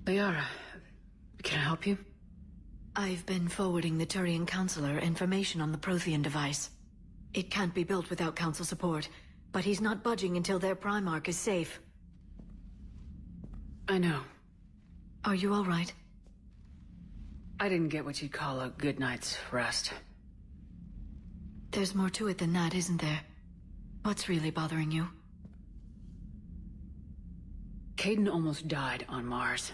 Liara, can I help you? I've been forwarding the Turian Counselor information on the Prothean device. It can't be built without Council support, but he's not budging until their Primarch is safe. I know. Are you all right? I didn't get what you'd call a good night's rest. There's more to it than that, isn't there? What's really bothering you? Caden almost died on Mars.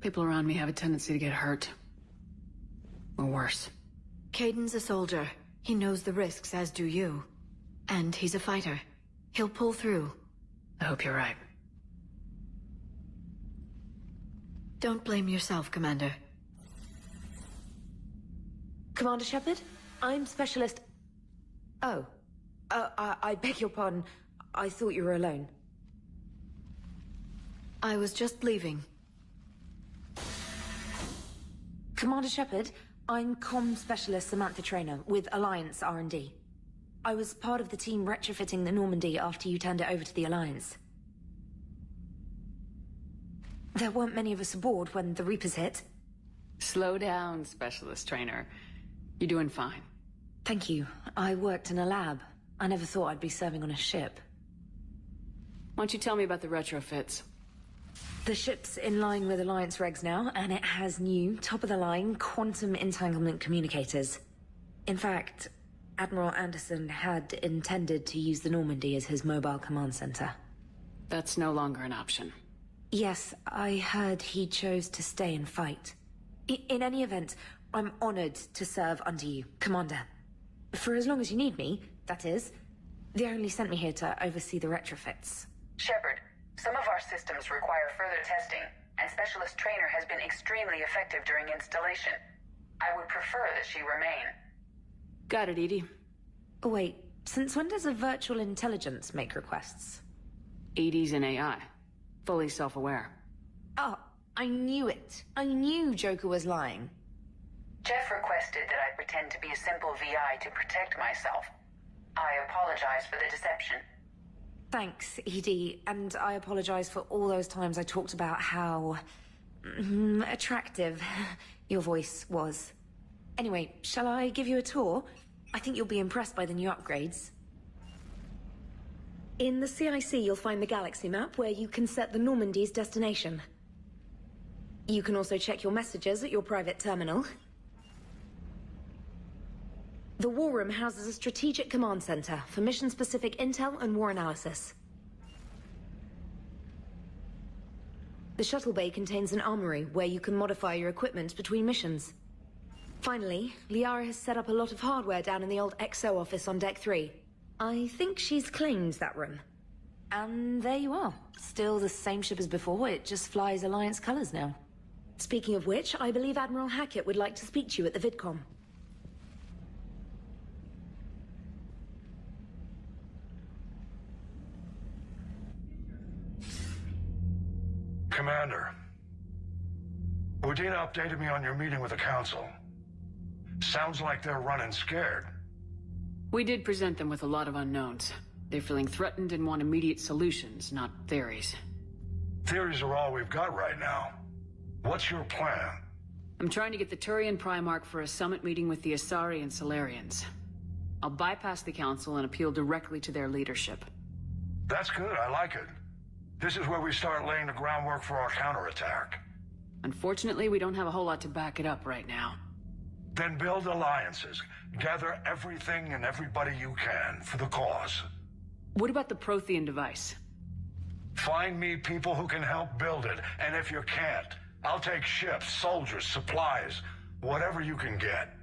People around me have a tendency to get hurt. Or worse. Caden's a soldier. He knows the risks, as do you. And he's a fighter. He'll pull through. I hope you're right. Don't blame yourself, Commander. Commander Shepard? I'm Specialist... Oh. I beg your pardon. I thought you were alone. I was just leaving. Commander Shepard, I'm Comm Specialist Samantha Traynor with Alliance R&D. I was part of the team retrofitting the Normandy after you turned it over to the Alliance. There weren't many of us aboard when the Reapers hit. Slow down, Specialist Trainer. You're doing fine. Thank you. I worked in a lab. I never thought I'd be serving on a ship. Why don't you tell me about the retrofits? The ship's in line with Alliance regs now, and it has new, top-of-the-line, quantum entanglement communicators. In fact, Admiral Anderson had intended to use the Normandy as his mobile command center. That's no longer an option. Yes, I heard he chose to stay and fight. In any event, I'm honored to serve under you, Commander. For as long as you need me, that is. They only sent me here to oversee the retrofits. Shepard, some of our systems require further testing, and Specialist Trainer has been extremely effective during installation. I would prefer that she remain. Got it, Edie. Oh, wait, since when does a virtual intelligence make requests? Edie's an AI. Fully self-aware. Oh, I knew it. I knew Joker was lying. Jeff requested that I pretend to be a simple VI to protect myself. I apologize for the deception. Thanks, Edie, and I apologize for all those times I talked about how... attractive your voice was. Anyway, shall I give you a tour? I think you'll be impressed by the new upgrades. In the CIC, you'll find the galaxy map where you can set the Normandy's destination. You can also check your messages at your private terminal. The War Room houses a strategic command center for mission-specific intel and war analysis. The shuttle bay contains an armory where you can modify your equipment between missions. Finally, Liara has set up a lot of hardware down in the old XO office on Deck 3. I think she's claimed that room. And there you are. Still the same ship as before, it just flies Alliance colors now. Speaking of which, I believe Admiral Hackett would like to speak to you at the VidCom. Commander, Udina updated me on your meeting with the Council. Sounds like they're running scared. We did present them with a lot of unknowns. They're feeling threatened and want immediate solutions, not theories. Theories are all we've got right now. What's your plan? I'm trying to get the Turian Primarch for a summit meeting with the Asari and Solarians. I'll bypass the Council and appeal directly to their leadership. That's good, I like it. This is where we start laying the groundwork for our counterattack. Unfortunately, we don't have a whole lot to back it up right now. Then build alliances. Gather everything and everybody you can for the cause. What about the Prothean device? Find me people who can help build it, and if you can't, I'll take ships, soldiers, supplies, whatever you can get.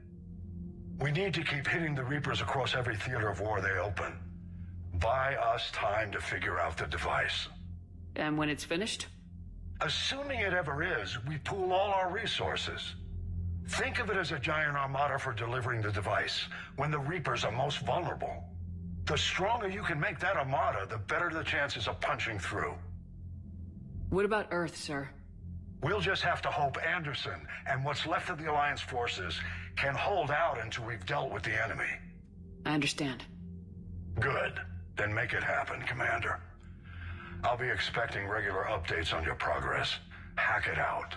We need to keep hitting the Reapers across every theater of war they open. Buy us time to figure out the device. And when it's finished? Assuming it ever is, we pool all our resources. Think of it as a giant armada for delivering the device, when the Reapers are most vulnerable. The stronger you can make that armada, the better the chances of punching through. What about Earth, sir? We'll just have to hope Anderson and what's left of the Alliance forces can hold out until we've dealt with the enemy. I understand. Good. Then make it happen, Commander. I'll be expecting regular updates on your progress. Hack it out.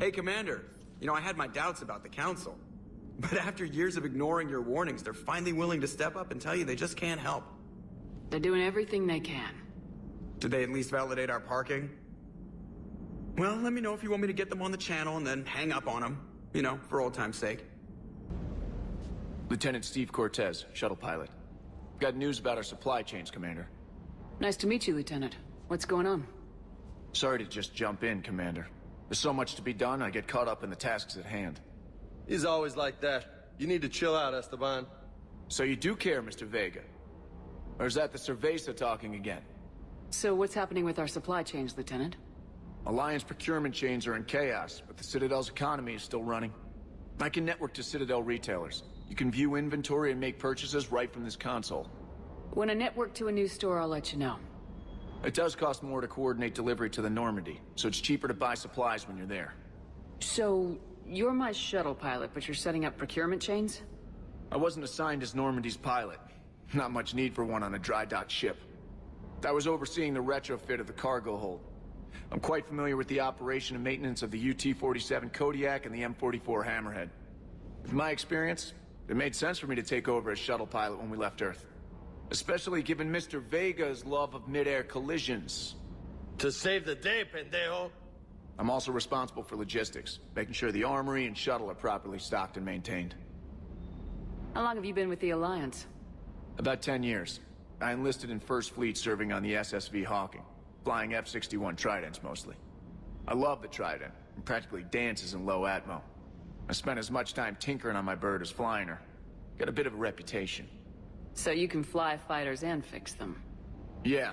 Hey, Commander. You know, I had my doubts about the Council. But after years of ignoring your warnings, they're finally willing to step up and tell you they just can't help. They're doing everything they can. Did they at least validate our parking? Well, let me know if you want me to get them on the channel and then hang up on them. You know, for old time's sake. Lieutenant Steve Cortez, shuttle pilot. Got news about our supply chains, Commander. Nice to meet you, Lieutenant. What's going on? Sorry to just jump in, Commander. There's so much to be done, I get caught up in the tasks at hand. He's always like that. You need to chill out, Esteban. So you do care, Mr. Vega? Or is that the Cerveza talking again? So what's happening with our supply chains, Lieutenant? Alliance procurement chains are in chaos, but the Citadel's economy is still running. I can network to Citadel retailers. You can view inventory and make purchases right from this console. When I network to a new store, I'll let you know. It does cost more to coordinate delivery to the Normandy, so it's cheaper to buy supplies when you're there. So, you're my shuttle pilot, but you're setting up procurement chains? I wasn't assigned as Normandy's pilot. Not much need for one on a dry dock ship. I was overseeing the retrofit of the cargo hold. I'm quite familiar with the operation and maintenance of the UT-47 Kodiak and the M44 Hammerhead. With my experience, it made sense for me to take over as shuttle pilot when we left Earth. Especially given Mr. Vega's love of mid-air collisions. To save the day, pendejo. I'm also responsible for logistics, making sure the armory and shuttle are properly stocked and maintained. How long have you been with the Alliance? About 10 years. I enlisted in First Fleet serving on the SSV Hawking, flying F-61 Tridents mostly. I love the Trident, and practically dances in low atmo. I spent as much time tinkering on my bird as flying her. Got a bit of a reputation. So you can fly fighters and fix them? Yeah,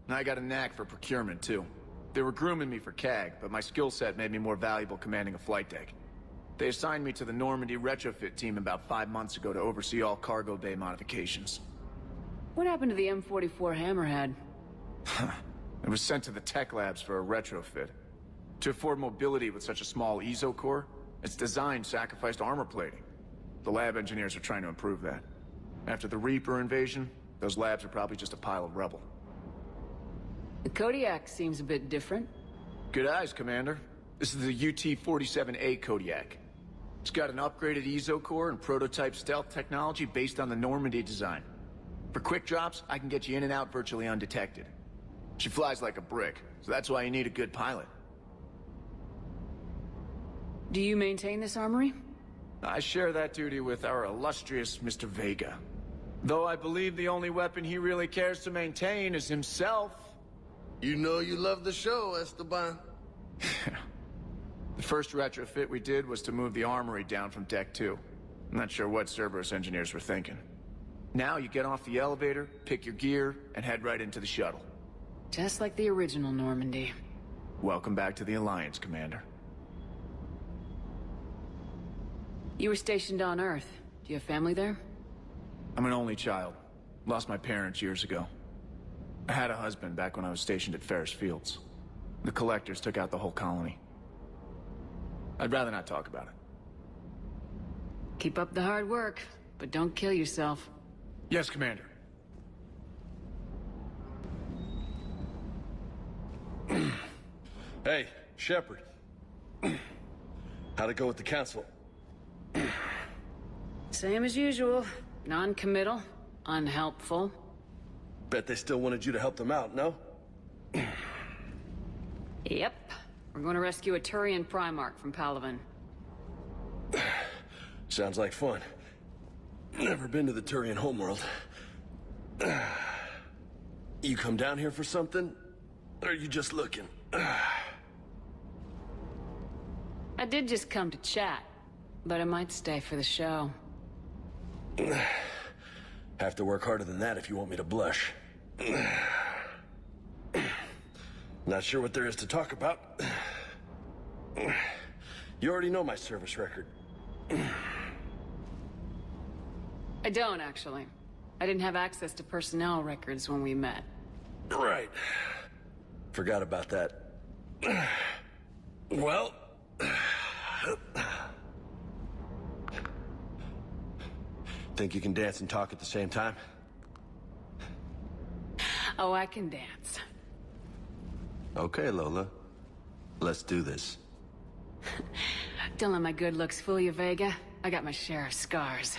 and I got a knack for procurement too. They were grooming me for CAG, but my skill set made me more valuable commanding a flight deck. They assigned me to the Normandy retrofit team about 5 months ago to oversee all cargo bay modifications. What happened to the M44 Hammerhead? It was sent to the tech labs for a retrofit. To afford mobility with such a small EZO core, its design sacrificed armor plating. The lab engineers are trying to improve that. After the Reaper invasion, those labs are probably just a pile of rubble. The Kodiak seems a bit different. Good eyes, Commander. This is the UT-47A Kodiak. It's got an upgraded EZO core and prototype stealth technology based on the Normandy design. For quick drops, I can get you in and out virtually undetected. She flies like a brick, so that's why you need a good pilot. Do you maintain this armory? I share that duty with our illustrious Mr. Vega. Though I believe the only weapon he really cares to maintain is himself. You know you love the show, Esteban. The first retrofit we did was to move the armory down from Deck 2. I'm not sure what Cerberus engineers were thinking. Now you get off the elevator, pick your gear, and head right into the shuttle. Just like the original Normandy. Welcome back to the Alliance, Commander. You were stationed on Earth. Do you have family there? I'm an only child. Lost my parents years ago. I had a husband back when I was stationed at Ferris Fields. The Collectors took out the whole colony. I'd rather not talk about it. Keep up the hard work, but don't kill yourself. Yes, Commander. Hey, Shepard. How'd it go with the council? Same as usual. Non-committal, unhelpful. Bet they still wanted you to help them out, no? Yep. We're going to rescue a Turian Primarch from Palaven. Sounds like fun. Never been to the Turian homeworld. You come down here for something? Or are you just looking? I did just come to chat, but I might stay for the show. Have to work harder than that if you want me to blush. Not sure what there is to talk about. You already know my service record. I don't, actually. I didn't have access to personnel records when we met. Right. Forgot about that. Well... Think you can dance and talk at the same time? Oh, I can dance. Okay, Lola. Let's do this. Don't let my good looks fool you, Vega. I got my share of scars.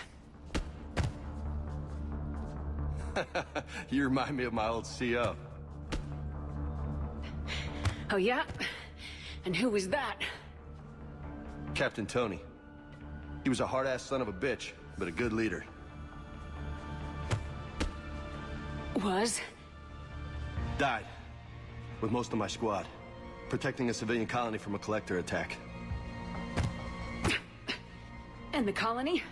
You remind me of my old CO. Oh, yeah? And who was that? Captain Tony. He was a hard-ass son of a bitch, but a good leader. Was? Died. With most of my squad. Protecting a civilian colony from a collector attack. And the colony?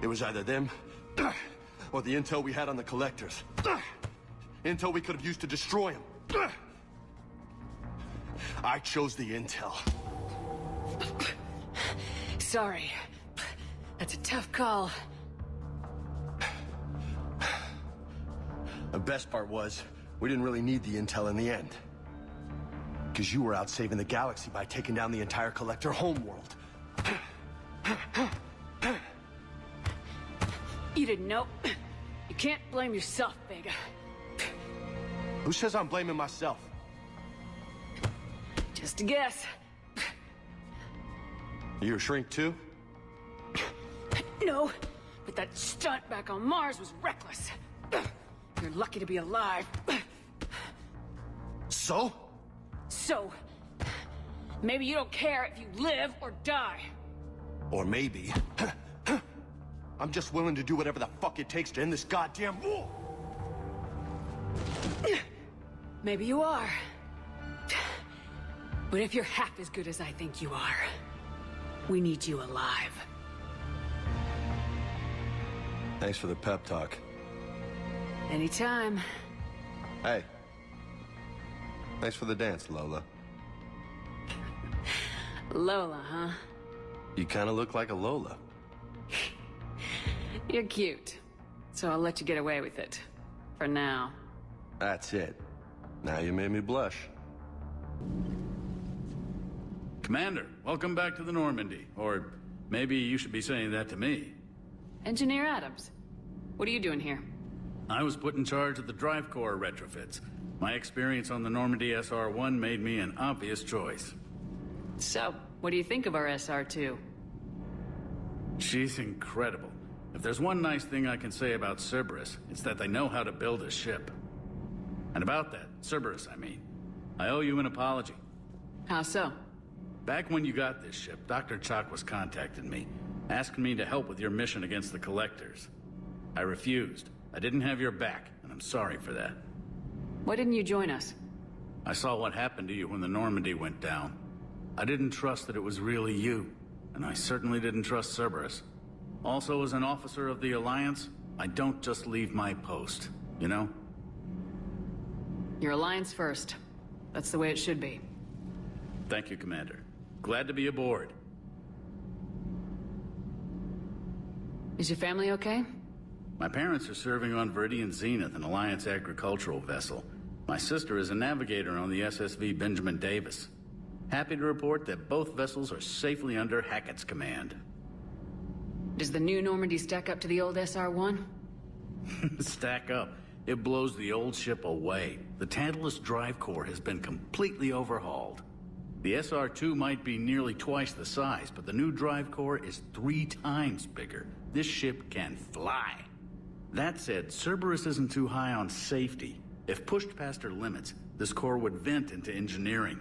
It was either them, or the intel we had on the collectors. Intel we could have used to destroy them. I chose the intel. Sorry. That's a tough call. The best part was, we didn't really need the intel in the end. Because you were out saving the galaxy by taking down the entire collector homeworld. You didn't know. You can't blame yourself, Vega. Who says I'm blaming myself? Just a guess. You a shrink too? No, but that stunt back on Mars was reckless. You're lucky to be alive. So? So, maybe you don't care if you live or die. Or maybe... I'm just willing to do whatever the fuck it takes to end this goddamn war! Maybe you are. But if you're half as good as I think you are, we need you alive. Thanks for the pep talk. Anytime. Hey. Thanks for the dance, Lola. Lola, huh? You kinda look like a Lola. You're cute. So I'll let you get away with it. For now. That's it. Now you made me blush. Commander, welcome back to the Normandy. Or maybe you should be saying that to me. Engineer Adams, what are you doing here? I was put in charge of the drive core retrofits. My experience on the Normandy SR-1 made me an obvious choice. So, what do you think of our SR-2? She's incredible. If there's one nice thing I can say about Cerberus, it's that they know how to build a ship. And about that, Cerberus, I mean, I owe you an apology. How so? Back when you got this ship, Dr. Chalk was contacting me, asking me to help with your mission against the Collectors. I refused. I didn't have your back, and I'm sorry for that. Why didn't you join us? I saw what happened to you when the Normandy went down. I didn't trust that it was really you, and I certainly didn't trust Cerberus. Also, as an officer of the Alliance, I don't just leave my post, you know? Your Alliance first. That's the way it should be. Thank you, Commander. Glad to be aboard. Is your family okay? My parents are serving on Viridian Zenith, an Alliance agricultural vessel. My sister is a navigator on the SSV Benjamin Davis. Happy to report that both vessels are safely under Hackett's command. Does the new Normandy stack up to the old SR-1? Stack up. It blows the old ship away. The Tantalus drive core has been completely overhauled. The SR-2 might be nearly twice the size, but the new drive core is 3 times bigger. This ship can fly. That said, Cerberus isn't too high on safety. If pushed past her limits, this core would vent into engineering.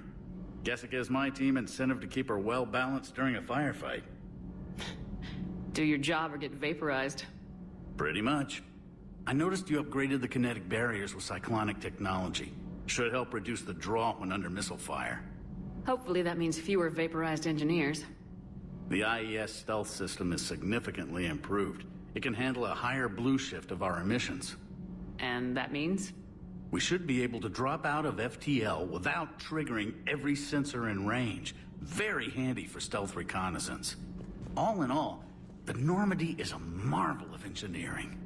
Guess it gives my team incentive to keep her well-balanced during a firefight. Do your job or get vaporized. Pretty much. I noticed you upgraded the kinetic barriers with cyclonic technology. Should help reduce the draw when under missile fire. Hopefully that means fewer vaporized engineers. The IES stealth system is significantly improved. It can handle a higher blue shift of our emissions. And that means? We should be able to drop out of FTL without triggering every sensor in range. Very handy for stealth reconnaissance. All in all, the Normandy is a marvel of engineering.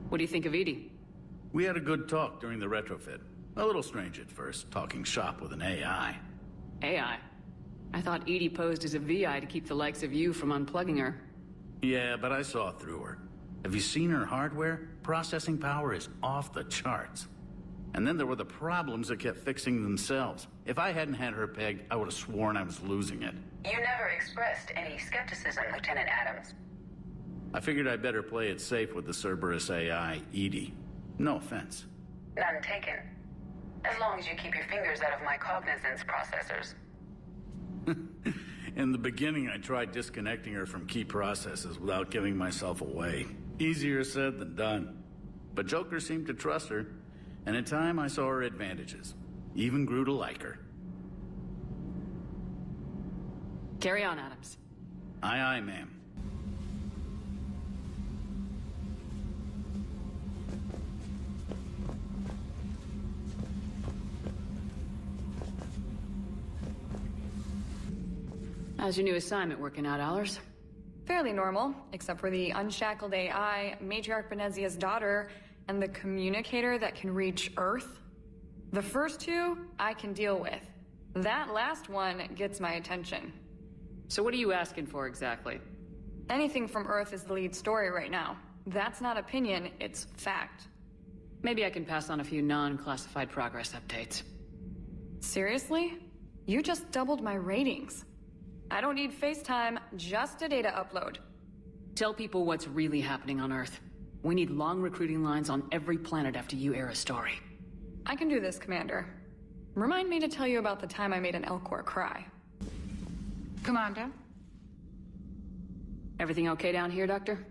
What do you think of Edie? We had a good talk during the retrofit. A little strange at first, talking shop with an AI. AI? I thought Edie posed as a VI to keep the likes of you from unplugging her. Yeah, but I saw through her. Have you seen her hardware? Processing power is off the charts. And then there were the problems that kept fixing themselves. If I hadn't had her pegged, I would have sworn I was losing it. You never expressed any skepticism, Lieutenant Adams. I figured I'd better play it safe with the Cerberus AI, Edie. No offense. None taken. As long as you keep your fingers out of my cognizance processors. In the beginning, I tried disconnecting her from key processes without giving myself away. Easier said than done. But Joker seemed to trust her, and in time I saw her advantages. Even grew to like her. Carry on, Adams. Aye, aye, ma'am. How's your new assignment working out, Allers? Fairly normal, except for the unshackled AI, Matriarch Benezia's daughter, and the communicator that can reach Earth. The first two, I can deal with. That last one gets my attention. So what are you asking for exactly? Anything from Earth is the lead story right now. That's not opinion, it's fact. Maybe I can pass on a few non-classified progress updates. Seriously? You just doubled my ratings. I don't need FaceTime, just a data upload. Tell people what's really happening on Earth. We need long recruiting lines on every planet after you air a story. I can do this, Commander. Remind me to tell you about the time I made an Elcor cry. Commander? Everything okay down here, Doctor?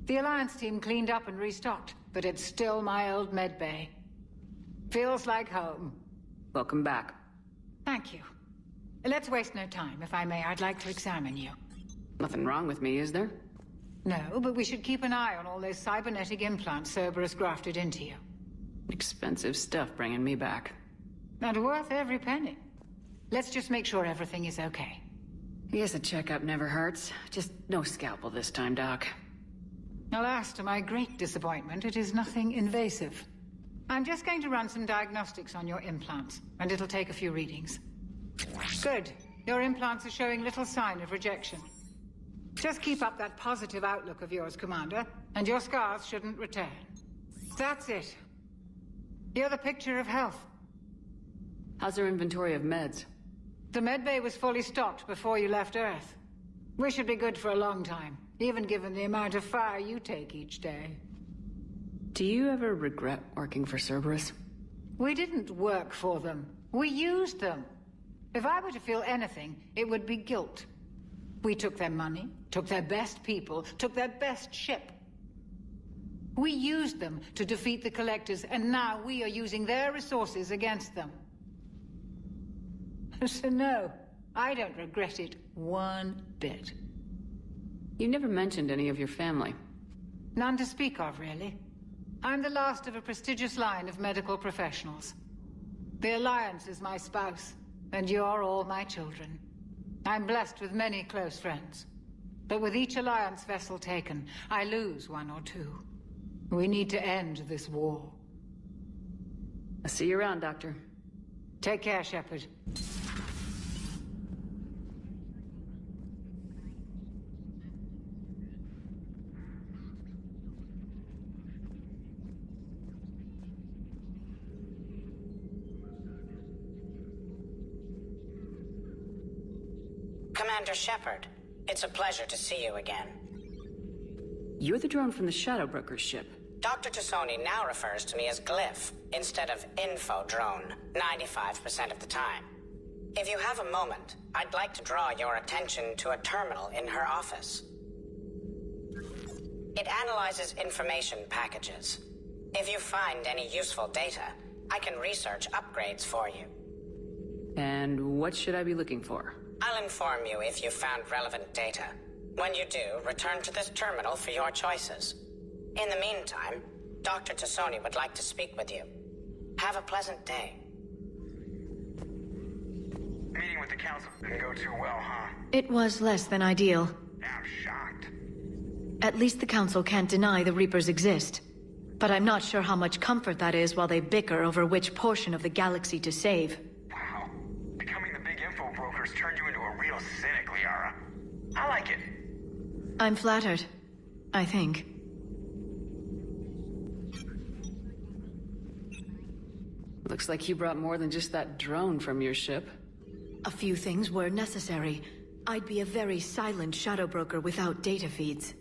The Alliance team cleaned up and restocked, but it's still my old medbay. Feels like home. Welcome back. Thank you. Let's waste no time. If I may, I'd like to examine you. Nothing wrong with me, is there? No, but we should keep an eye on all those cybernetic implants Cerberus grafted into you. Expensive stuff bringing me back. And worth every penny. Let's just make sure everything is okay. Guess a checkup never hurts. Just no scalpel this time, Doc. Alas, to my great disappointment, it is nothing invasive. I'm just going to run some diagnostics on your implants, and it'll take a few readings. Good. Your implants are showing little sign of rejection. Just keep up that positive outlook of yours, Commander, and your scars shouldn't return. That's it. You're the picture of health. How's our inventory of meds? The medbay was fully stocked before you left Earth. We should be good for a long time, even given the amount of fire you take each day. Do you ever regret working for Cerberus? We didn't work for them. We used them. If I were to feel anything, it would be guilt. We took their money, took their best people, took their best ship. We used them to defeat the Collectors, and now we are using their resources against them. So no, I don't regret it one bit. You never mentioned any of your family. None to speak of, really. I'm the last of a prestigious line of medical professionals. The Alliance is my spouse, and you're all my children. I'm blessed with many close friends. But with each Alliance vessel taken, I lose one or two. We need to end this war. I'll see you around, Doctor. Take care, Shepard. Commander Shepard, it's a pleasure to see you again. You're the drone from the Shadow Broker's ship. Dr. Tassoni now refers to me as Glyph instead of Info Drone 95% of the time. If you have a moment, I'd like to draw your attention to a terminal in her office. It analyzes information packages. If you find any useful data, I can research upgrades for you. And what should I be looking for? I'll inform you if you've found relevant data. When you do, return to this terminal for your choices. In the meantime, Dr. Tassoni would like to speak with you. Have a pleasant day. Meeting with the council didn't go too well, huh? It was less than ideal. I'm shocked. At least the Council can't deny the Reapers exist. But I'm not sure how much comfort that is while they bicker over which portion of the galaxy to save. Wow. Becoming the big info brokers turned you into a real cynic, Liara. I like it. I'm flattered. I think. Looks like you brought more than just that drone from your ship. A few things were necessary. I'd be a very silent shadow broker without data feeds.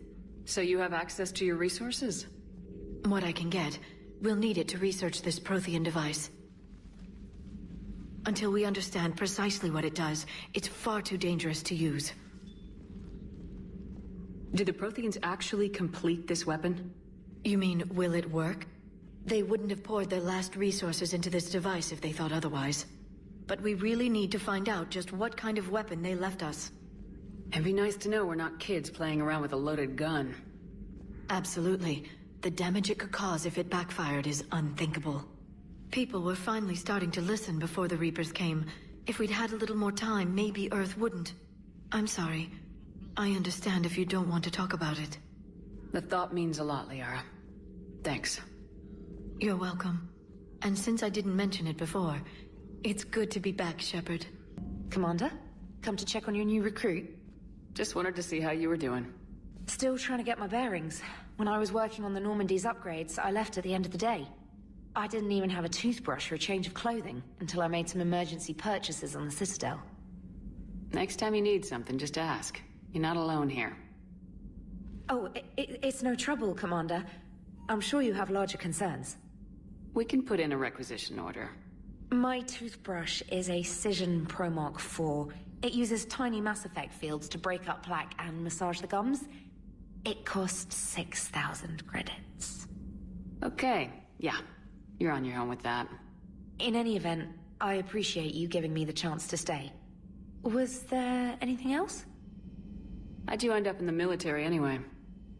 So you have access to your resources? What I can get. We'll need it to research this Prothean device. Until we understand precisely what it does, it's far too dangerous to use. Did the Protheans actually complete this weapon? You mean, will it work? They wouldn't have poured their last resources into this device if they thought otherwise. But we really need to find out just what kind of weapon they left us. It'd be nice to know we're not kids playing around with a loaded gun. Absolutely. The damage it could cause if it backfired is unthinkable. People were finally starting to listen before the Reapers came. If we'd had a little more time, maybe Earth wouldn't. I'm sorry. I understand if you don't want to talk about it. The thought means a lot, Liara. Thanks. You're welcome. And since I didn't mention it before, it's good to be back, Shepard. Commander? Come to check on your new recruit? Just wanted to see how you were doing. Still trying to get my bearings. When I was working on the Normandy's upgrades, I left at the end of the day. I didn't even have a toothbrush or a change of clothing until I made some emergency purchases on the Citadel. Next time you need something, just ask. You're not alone here. Oh, it's no trouble, Commander. I'm sure you have larger concerns. We can put in a requisition order. My toothbrush is a Cision Pro Mark IV. It uses tiny Mass Effect fields to break up plaque and massage the gums. It costs 6,000 credits. Okay, yeah. You're on your own with that. In any event, I appreciate you giving me the chance to stay. Was there anything else? How'd you end up in the military anyway?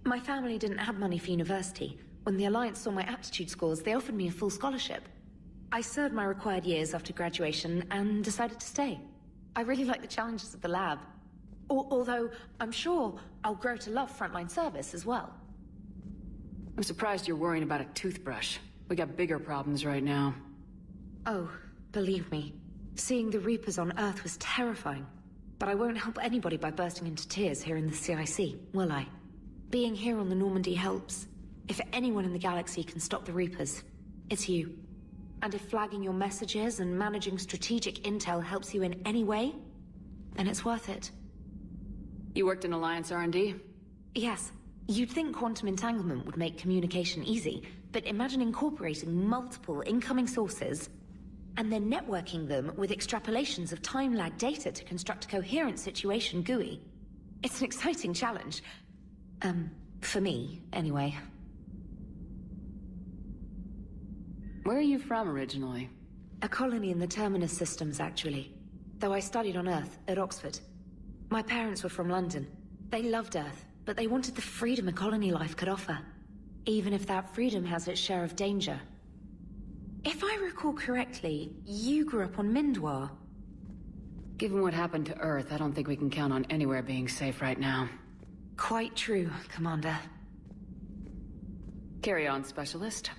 My family didn't have money for university. When the Alliance saw my aptitude scores, they offered me a full scholarship. I served my required years after graduation and decided to stay. I really like the challenges of the lab. Although, I'm sure I'll grow to love frontline service as well. I'm surprised you're worrying about a toothbrush. We got bigger problems right now. Oh, believe me. Seeing the Reapers on Earth was terrifying. But I won't help anybody by bursting into tears here in the CIC, will I? Being here on the Normandy helps. If anyone in the galaxy can stop the Reapers, it's you. And if flagging your messages and managing strategic intel helps you in any way, then it's worth it. You worked in Alliance R&D? Yes. You'd think quantum entanglement would make communication easy, but imagine incorporating multiple incoming sources and then networking them with extrapolations of time-lag data to construct a coherent situation GUI. It's an exciting challenge. For me, anyway. Where are you from originally? A colony in the Terminus systems, actually. Though I studied on Earth, at Oxford. My parents were from London. They loved Earth, but they wanted the freedom a colony life could offer. Even if that freedom has its share of danger. If I recall correctly, you grew up on Mindwar. Given what happened to Earth, I don't think we can count on anywhere being safe right now. Quite true, Commander. Carry on, Specialist.